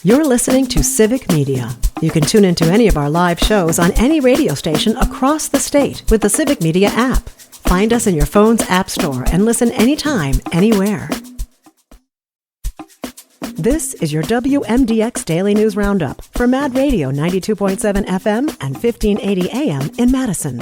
You're listening to Civic Media. You can tune into any of our live shows on any radio station across the state with the Civic Media app. Find us in your phone's app store and listen anytime, anywhere. This is your WMDX Daily News Roundup for Mad Radio 92.7 FM and 1580 AM in Madison.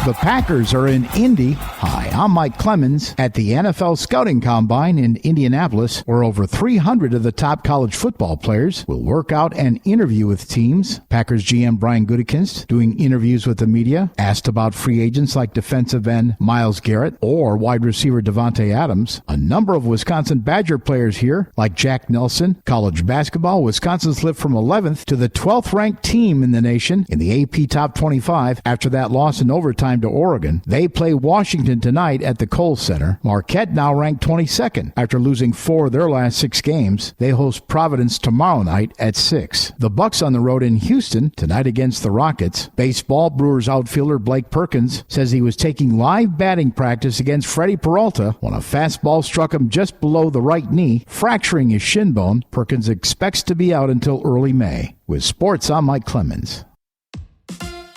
The Packers are in Indy. Hi, I'm Mike Clemens at the NFL Scouting Combine in Indianapolis, where over 300 of the top college football players will work out and interview with teams. Packers GM Brian Gutekunst doing interviews with the media, asked about free agents like defensive end Myles Garrett or wide receiver Devontae Adams. A number of Wisconsin Badger players here, like Jack Nelson. College basketball, Wisconsin slipped from 11th to the 12th ranked team in the nation in the AP Top 25 after that loss in overtime to Oregon. They play Washington tonight at the Kohl Center. Marquette now ranked 22nd after losing 4 of their last 6 games. They host Providence tomorrow night at 6. The Bucks on the road in Houston tonight against the Rockets. Baseball, Brewers outfielder Blake Perkins says he was taking live batting practice against Freddie Peralta when a fastball struck him just below the right knee, fracturing his shin bone. Perkins expects to be out until early May. With sports, I'm Mike Clemens.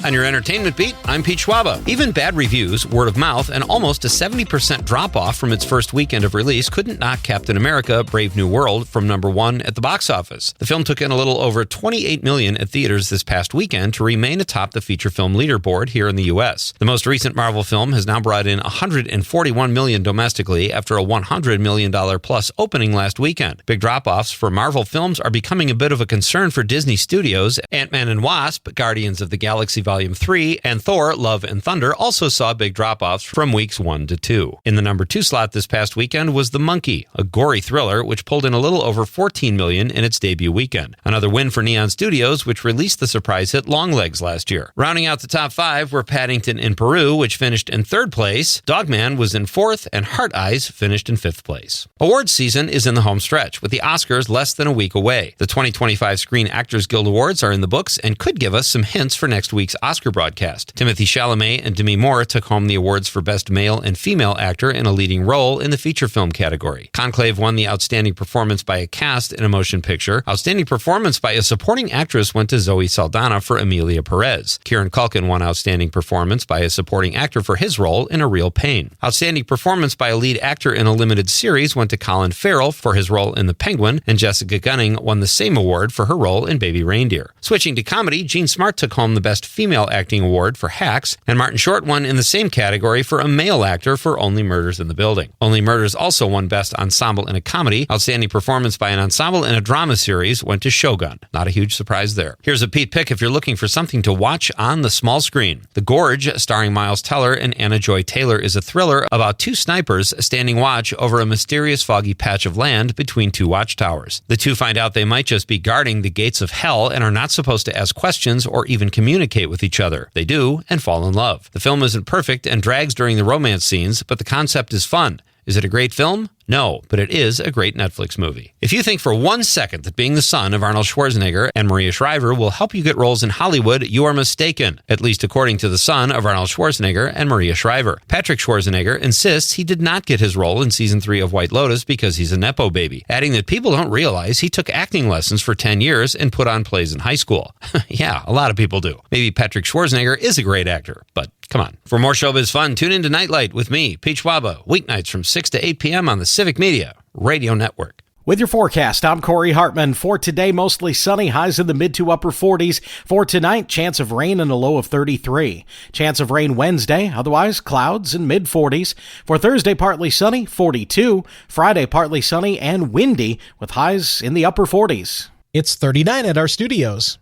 On your entertainment beat, I'm Pete Schwaba. Even bad reviews, word of mouth, and almost a 70% drop-off from its first weekend of release couldn't knock Captain America: Brave New World from number 1 at the box office. The film took in a little over $28 million at theaters this past weekend to remain atop the feature film leaderboard here in the U.S. The most recent Marvel film has now brought in $141 million domestically after a $100 million plus opening last weekend. Big drop-offs for Marvel films are becoming a bit of a concern for Disney Studios. Ant-Man and Wasp, Guardians of the Galaxy Volume 3, and Thor: Love and Thunder also saw big drop-offs from weeks 1 to 2. In the number 2 slot this past weekend was The Monkey, a gory thriller which pulled in a little over $14 million in its debut weekend. Another win for Neon Studios, which released the surprise hit Longlegs last year. Rounding out the top 5 were Paddington in Peru, which finished in 3rd place. Dogman was in 4th, and Heart Eyes finished in 5th place. Awards season is in the home stretch, with the Oscars less than a week away. The 2025 Screen Actors Guild Awards are in the books and could give us some hints for next week's Oscar broadcast. Timothée Chalamet and Demi Moore took home the awards for Best Male and Female Actor in a Leading Role in the feature film category. Conclave won the Outstanding Performance by a Cast in a Motion Picture. Outstanding Performance by a Supporting Actress went to Zoe Saldana for Emilia Perez. Kieran Culkin won Outstanding Performance by a Supporting Actor for his role in A Real Pain. Outstanding Performance by a Lead Actor in a Limited Series went to Colin Farrell for his role in The Penguin, and Jessica Gunning won the same award for her role in Baby Reindeer. Switching to comedy, Jean Smart took home the Best Female Acting Award for Hacks, and Martin Short won in the same category for a male actor for Only Murders in the Building. Only Murders also won Best Ensemble in a Comedy. Outstanding Performance by an Ensemble in a Drama Series went to Shogun. Not a huge surprise there. Here's a Pete pick if you're looking for something to watch on the small screen. The Gorge, starring Miles Teller and Anna Joy Taylor, is a thriller about 2 snipers standing watch over a mysterious foggy patch of land between 2 watchtowers. The 2 find out they might just be guarding the gates of hell and are not supposed to ask questions or even communicate with each other. They do, and fall in love. The film isn't perfect and drags during the romance scenes, but the concept is fun. Is it a great film? No, but it is a great Netflix movie. If you think for 1 second that being the son of Arnold Schwarzenegger and Maria Shriver will help you get roles in Hollywood, you are mistaken, at least according to the son of Arnold Schwarzenegger and Maria Shriver. Patrick Schwarzenegger insists he did not get his role in season 3 of White Lotus because he's a Nepo baby, adding that people don't realize he took acting lessons for 10 years and put on plays in high school. Yeah, a lot of people do. Maybe Patrick Schwarzenegger is a great actor, but come on. For more showbiz fun, tune in to Nightlight with me, Pete Schwaba, weeknights from 6 to 8 p.m. on the Civic Media Radio Network. With your forecast, I'm Corey Hartman. For today, mostly sunny, highs in the mid to upper 40s. For tonight, chance of rain and a low of 33. Chance of rain Wednesday, otherwise clouds and mid 40s. For Thursday, partly sunny, 42. Friday, partly sunny and windy with highs in the upper 40s. It's 39 at our studios.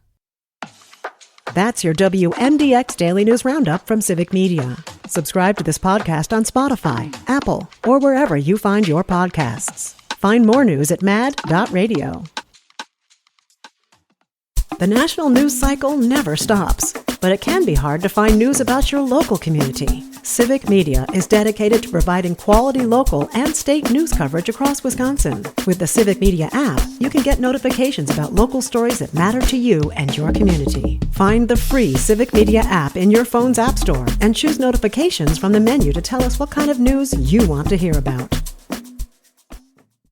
That's your WMDX Daily News Roundup from Civic Media. Subscribe to this podcast on Spotify, Apple, or wherever you find your podcasts. Find more news at mad.radio. The national news cycle never stops, but it can be hard to find news about your local community. Civic Media is dedicated to providing quality local and state news coverage across Wisconsin. With the Civic Media app, you can get notifications about local stories that matter to you and your community. Find the free Civic Media app in your phone's app store and choose notifications from the menu to tell us what kind of news you want to hear about.